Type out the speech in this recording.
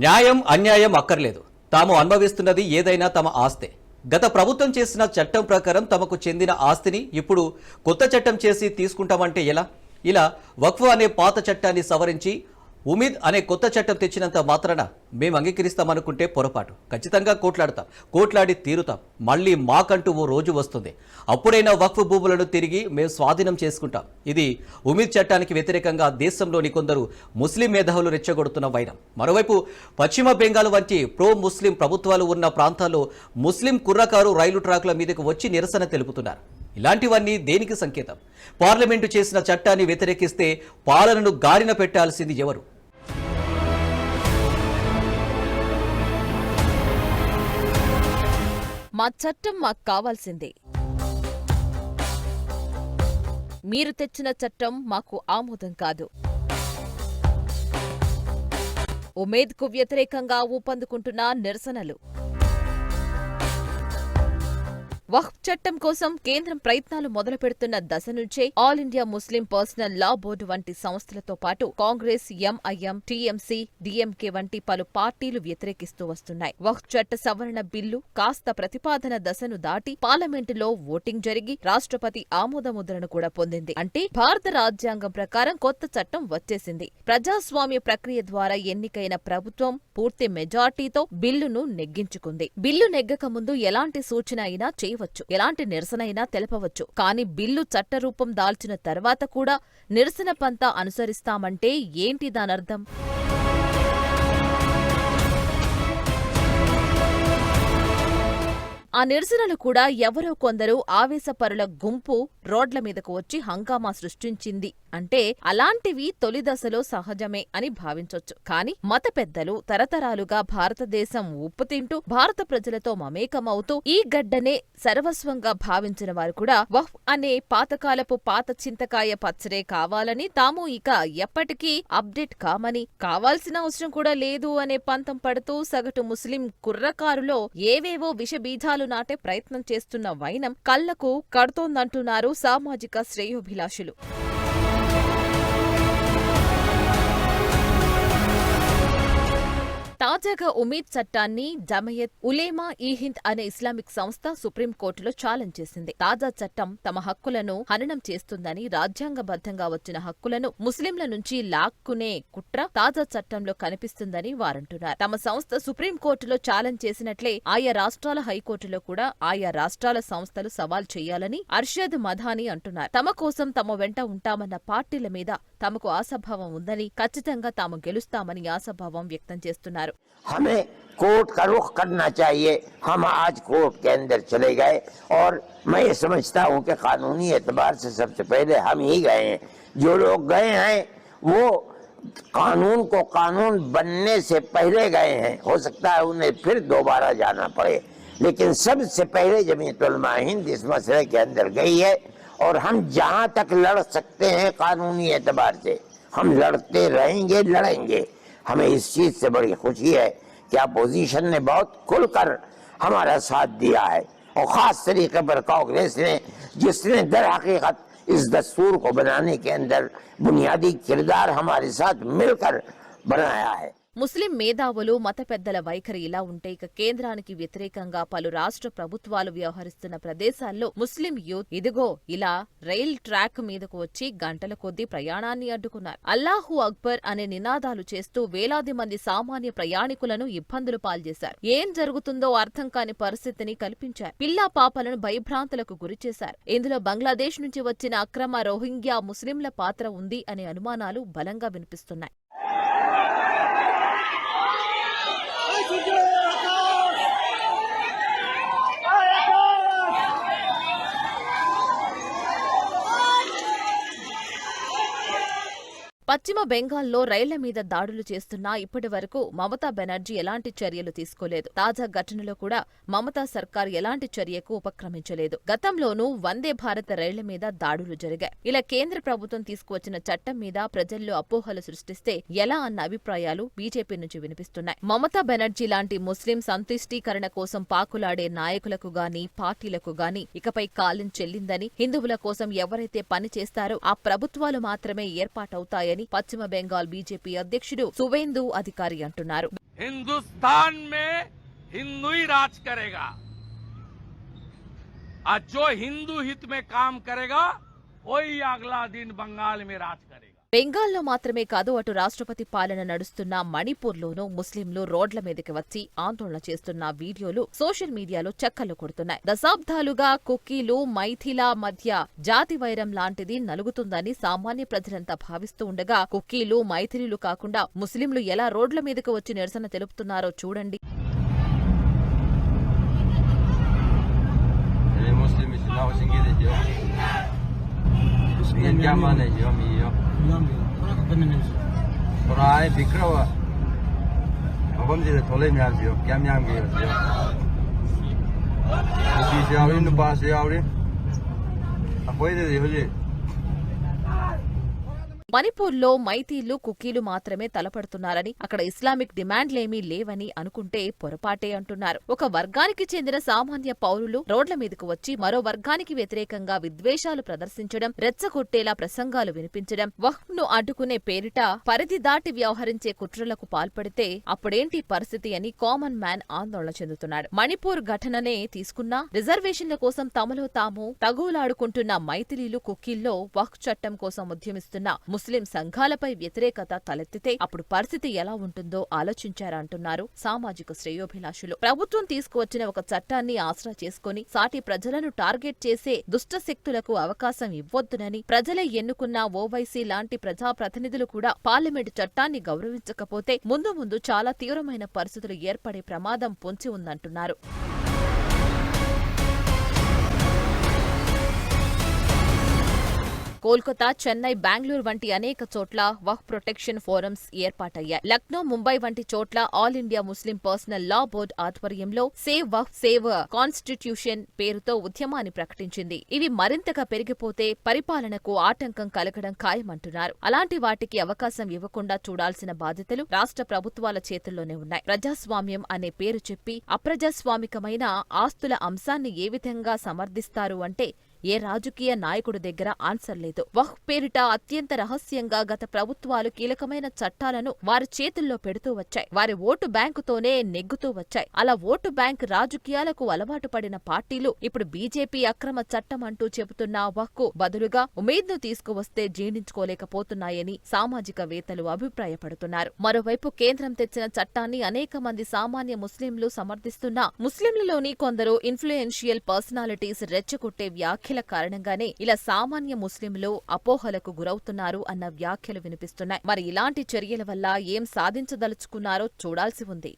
న్యాయం అన్యాయం అక్కర్లేదు. తాము అనుభవిస్తున్నది ఏదైనా తమ ఆస్తే. గత ప్రభుత్వం చేసిన చట్టం ప్రకారం తమకు చెందిన ఆస్తిని ఇప్పుడు కొత్త చట్టం చేసి తీసుకుంటామంటే ఎలా? ఇలా వక్ఫ్ అనే పాత చట్టాన్ని సవరించి ఉమీద్ అనే కొత్త చట్టం తెచ్చినంత మాత్రాన మేము అంగీకరిస్తామనుకుంటే పొరపాటు. ఖచ్చితంగా కోట్లాడి తీరుతాం. మళ్ళీ మాకంటూ ఓ రోజు వస్తుంది. అప్పుడైనా వక్ఫ్ భూములను తిరిగి మేము స్వాధీనం చేసుకుంటాం. ఇది ఉమీద్ చట్టానికి వ్యతిరేకంగా దేశంలోని కొందరు ముస్లిం మేధావులు రెచ్చగొడుతున్న వైరం. మరోవైపు పశ్చిమ బెంగాల్ వంటి ప్రో ముస్లిం ప్రభుత్వాలు ఉన్న ప్రాంతాల్లో ముస్లిం కుర్రకారు రైలు ట్రాకుల మీదకు వచ్చి నిరసన తెలుపుతున్నారు. ఇలాంటివన్నీ దేనికి సంకేతం? పార్లమెంటు చేసిన చట్టాన్ని వ్యతిరేకిస్తే పాలనను గాడిన పెట్టాల్సింది ఎవరు? మా చట్టం మాకు కావాల్సిందే. మీరు తెచ్చిన చట్టం మాకు ఆమోదం కాదు. ఉమేద్కు వ్యతిరేకంగా ఊపందుకుంటున్న నిరసనలు. వక్ఫ్ చట్టం కోసం కేంద్రం ప్రయత్నాలు మొదలుపెడుతున్న దశ నుంచే ఆల్ ఇండియా ముస్లిం పర్సనల్ లా బోర్డు వంటి సంస్థలతో పాటు కాంగ్రెస్, ఎంఐఎం, టీఎంసీ, డీఎంకే వంటి పలు పార్టీలు వ్యతిరేకిస్తూ వస్తున్నాయి. వక్ఫ్ చట్ట సవరణ బిల్లు కాస్త ప్రతిపాదన దశను దాటి పార్లమెంటులో ఓటింగ్ జరిగి రాష్ట్రపతి ఆమోదముద్రను కూడా పొందింది. అంటే భారత రాజ్యాంగం ప్రకారం కొత్త చట్టం వచ్చేసింది. ప్రజాస్వామ్య ప్రక్రియ ద్వారా ఎన్నికైన ప్రభుత్వం పూర్తి మెజార్టీతో బిల్లును నెగ్గించుకుంది. బిల్లు నెగ్గక ముందు ఎలాంటి సూచన అయినా చేయవచ్చు, ఎలాంటి నిరసనైనా తెలపవచ్చు. కానీ బిల్లు చట్టరూపం దాల్చిన తర్వాత కూడా నిరసన పంతా అనుసరిస్తామంటే ఏంటి దానర్థం? ఆ నిరసనలు కూడా ఎవరో కొందరు ఆవేశపరుల గుంపు రోడ్ల మీదకు వచ్చి హంగామా సృష్టించింది అంటే అలాంటివి తొలి దశలో సహజమే అని భావించొచ్చు. కాని మత పెద్దలు తరతరాలుగా భారతదేశం ఉప్పు తింటూ భారత ప్రజలతో మమేకమవుతూ ఈ గడ్డనే సర్వస్వంగా భావించిన వారు కూడా వక్ఫ్ అనే పాతకాలపు పాత చింతకాయ పచ్చడే కావాలని, తాము ఇక ఎప్పటికీ అప్డేట్ కామని, కావాల్సిన అవసరం కూడా లేదు అనే పంతం పడుతూ సగటు ముస్లిం కుర్రకారులో ఏవేవో విషబీజాలు నాటే ప్రయత్నం చేస్తున్న వైనం కళ్లకు కడుతోందంటున్నారు సామాజిక శ్రేయోభిలాషులు. తాజాగా ఉమీద్ చట్టాన్ని జమయత్ ఉలేమా ఈ హింద్ అనే ఇస్లామిక్ సంస్థ సుప్రీంకోర్టులో ఛాలెంజ్ చేసింది. తాజా చట్టం తమ హక్కులను హననం చేస్తుందని, రాజ్యాంగబద్ధంగా వచ్చిన హక్కులను ముస్లింల నుంచి లాక్కునే కుట్ర తాజా చట్టంలో కనిపిస్తుందని వారంటున్నారు. తమ సంస్థ సుప్రీంకోర్టులో ఛాలెంజ్ చేసినట్లే ఆయా రాష్ట్రాల హైకోర్టులో కూడా ఆయా రాష్ట్రాల సంస్థలు సవాల్ చేయాలని అర్షద్ మదాని అంటున్నారు. తమ కోసం తమ వెంట ఉంటామన్న పార్టీల మీద తమకు ఆశాభావం ఉందని, ఖచ్చితంగా తాము గెలుస్తామని ఆశాభావం వ్యక్తం చేస్తున్నారు. हमें कोर्ट का रुख करना चाहिए। हम आज कोर्ट के अंदर चले गए और मैं ये समझता हूँ कि कानूनी एतबार से सबसे पहले हम ही गए हैं। जो लोग गए हैं वो कानून को कानून बनने से पहले गए हैं। हो सकता है उन्हें फिर दोबारा जाना पड़े, लेकिन सबसे पहले जमीयत उलमा हिंद इस मसले के अंदर गई है और हम जहाँ तक लड़ सकते हैं कानूनी एतबार से हम लड़ते रहेंगे, लड़ेंगे। हमें इस चीज से बड़ी खुशी है कि अपोजिशन ने बहुत खुलकर हमारा साथ दिया है और खास तरीके पर कांग्रेस ने, जिसने दर हकीकत इस दस्तूर को बनाने के अंदर बुनियादी किरदार हमारे साथ मिलकर बनाया है। ముస్లిం మేధావులు, మత పెద్దల వైఖరి ఇలా ఉంటే ఇక కేంద్రానికి వ్యతిరేకంగా పలు రాష్ట్ర ప్రభుత్వాలు వ్యవహరిస్తున్న ప్రదేశాల్లో ముస్లిం యూత్ ఇదిగో ఇలా రైల్ ట్రాక్ మీదకు వచ్చి గంటల కొద్దీ ప్రయాణాన్ని అడ్డుకున్నారు. అల్లాహు అక్బర్ అనే నినాదాలు చేస్తూ వేలాది మంది సామాన్య ప్రయాణికులను ఇబ్బందులు పాల్చేశారు. ఏం జరుగుతుందో అర్థం కాని పరిస్థితిని కల్పించారు. పిల్లా పాపలను భయభ్రాంతులకు గురిచేశారు. ఇందులో బంగ్లాదేశ్ నుంచి వచ్చిన అక్రమ రోహింగ్యా ముస్లింల పాత్ర ఉంది అనే అనుమానాలు బలంగా వినిపిస్తున్నాయి. పశ్చిమ బెంగాల్లో రైళ్ల మీద దాడులు చేస్తున్నా ఇప్పటి వరకు మమతా బెనర్జీ ఎలాంటి చర్యలు తీసుకోలేదు. తాజా ఘటనలో కూడా మమతా సర్కార్ ఎలాంటి చర్యకు ఉపక్రమించలేదు. గతంలోనూ వందే భారత్ రైళ్ల మీద దాడులు జరిగాయి. ఇలా కేంద్ర ప్రభుత్వం తీసుకువచ్చిన చట్టం మీద ప్రజల్లో అపోహలు సృష్టిస్తే ఎలా అన్న అభిప్రాయాలు బీజేపీ నుంచి వినిపిస్తున్నాయి. మమతా బెనర్జీ లాంటి ముస్లిం సంతుష్టీకరణ కోసం పాకులాడే నాయకులకు గాని పార్టీలకు గాని ఇకపై కాలం చెల్లిందని, హిందువుల కోసం ఎవరైతే పని చేస్తారో ఆ ప్రభుత్వాలు మాత్రమే ఏర్పాటవుతాయని ఉందని పశ్చిమ బెంగాల్ బీజేపీ అధ్యక్షుడు సువేందు అధికారి అంటున్నారు. हिंदुस्तान में हिंदू ही राज करेगा और जो हिंदू हित में काम करेगा वही अगला दिन बंगाल में राज करेगा. బెంగాల్లో మాత్రమే కాదు అటు రాష్ట్రపతి పాలన నడుస్తున్న మణిపూర్లోనూ ముస్లింలు రోడ్ల మీదకి వచ్చి ఆందోళన చేస్తున్న వీడియోలు సోషల్ మీడియాలో చక్కర్లు కొడుతున్నాయి. దశాబ్దాలుగా కుకీలు మైథిల మధ్య జాతి వైరం లాంటిది నలుగుతుందని సామాన్య ప్రజలంతా భావిస్తూ ఉండగా కుకీలు మైథిలీలు కాకుండా ముస్లింలు ఎలా రోడ్ల మీదకు వచ్చి నిరసన తెలుపుతున్నారో చూడండి. Orang bikrawa, abang jadi toleh mianjio, kya mianjio jio. Jadi siapa ini pas siapa ini, apa itu dia? మణిపూర్లో మైతీలు కుకీలు మాత్రమే తలపడుతున్నారని అక్కడ ఇస్లామిక్ డిమాండ్లేమీ లేవని అనుకుంటే పొరపాటే అంటున్నారు. ఒక వర్గానికి చెందిన సామాన్య పౌరులు రోడ్ల మీదకు వచ్చి మరో వర్గానికి వ్యతిరేకంగా విద్వేషాలు ప్రదర్శించడం, రెచ్చగొట్టేలా ప్రసంగాలు వినిపించడం, వక్ఫ్ ను అడ్డుకునే పేరిట పరిధి దాటి వ్యవహరించే కుట్రలకు పాల్పడితే అప్పుడేంటి పరిస్థితి అని కామన్ మ్యాన్ ఆందోళన చెందుతున్నాడు. మణిపూర్ ఘటననే తీసుకున్నా రిజర్వేషన్ల కోసం తమలో తాము తగువులాడుకుంటున్న మైథిలీలు కుకీల్లో వక్ఫ్ చట్టం కోసం ఉద్యమిస్తున్న ముస్లిం సంఘాలపై వ్యతిరేకత తలెత్తితే అప్పుడు పరిస్థితి ఎలా ఉంటుందో ఆలోచించారంటున్నారు సామాజిక శ్రేయోభిలాషులు. ప్రభుత్వం తీసుకువచ్చిన ఒక చట్టాన్ని ఆసరా చేసుకుని సాటి ప్రజలను టార్గెట్ చేసే దుష్ట శక్తులకు అవకాశం ఇవ్వొద్దునని ప్రజలే ఎన్నుకున్న ఓవైసీ లాంటి ప్రజాప్రతినిధులు కూడా పార్లమెంటు చట్టాన్ని గౌరవించకపోతే ముందు ముందు చాలా తీవ్రమైన పరిస్థితులు ఏర్పడే ప్రమాదం పొంచి ఉందంటున్నారు. కోల్కతా, చెన్నై, బెంగళూరు వంటి అనేక చోట్ల వక్ఫ్ ప్రొటెక్షన్ ఫోరమ్స్ ఏర్పాటయ్యాయి. లక్నో, ముంబై వంటి చోట్ల ఆల్ ఇండియా ముస్లిం పర్సనల్ లా బోర్డు ఆధ్వర్యంలో సేవ్ వక్ఫ్ సేవ్ కాన్స్టిట్యూషన్ పేరుతో ఉద్యమాన్ని ప్రకటించింది. ఇవి మరింతగా పెరిగిపోతే పరిపాలనకు ఆటంకం కలగడం ఖాయమంటున్నారు. అలాంటి వాటికి అవకాశం ఇవ్వకుండా చూడాల్సిన బాధ్యతలు రాష్ట్ర ప్రభుత్వాల చేతుల్లోనే ఉన్నాయి. ప్రజాస్వామ్యం అనే పేరు చెప్పి అప్రజాస్వామికమైన ఆస్తుల అంశాన్ని ఏ విధంగా సమర్థిస్తారు అంటే ఏ రాజకీయ నాయకుడి దగ్గర ఆన్సర్ లేదు. వక్ఫ్ పేరిట అత్యంత రహస్యంగా గత ప్రభుత్వాలు కీలకమైన చట్టాలను వారి చేతుల్లో పెడుతూ వచ్చాయి. వారి ఓటు బ్యాంకుతోనే నెగ్గుతూ వచ్చాయి. అలా ఓటు బ్యాంక్ రాజకీయాలకు అలవాటు పడిన పార్టీలు ఇప్పుడు బీజేపీ అక్రమ చట్టం అంటూ చెబుతున్న వక్ఫ్కు బదులుగా ఉమేద్ను తీసుకువస్తే జీర్ణించుకోలేకపోతున్నాయని సామాజికవేత్తలు అభిప్రాయపడుతున్నారు. మరోవైపు కేంద్రం తెచ్చిన చట్టాన్ని అనేక మంది సామాన్య ముస్లింలు సమర్థిస్తున్నా ముస్లింలలోని కొందరు ఇన్ఫ్లుయెన్షియల్ పర్సనాలిటీస్ రెచ్చగొట్టే వ్యాఖ్యల కారణంగానే ఇలా సామాన్య ముస్లింలు అపోహలకు గురవుతున్నారు అన్న వ్యాఖ్యలు వినిపిస్తున్నాయి. మరి ఇలాంటి చర్యల వల్ల ఏం సాధించదలుచుకున్నారో చూడాల్సి ఉంది.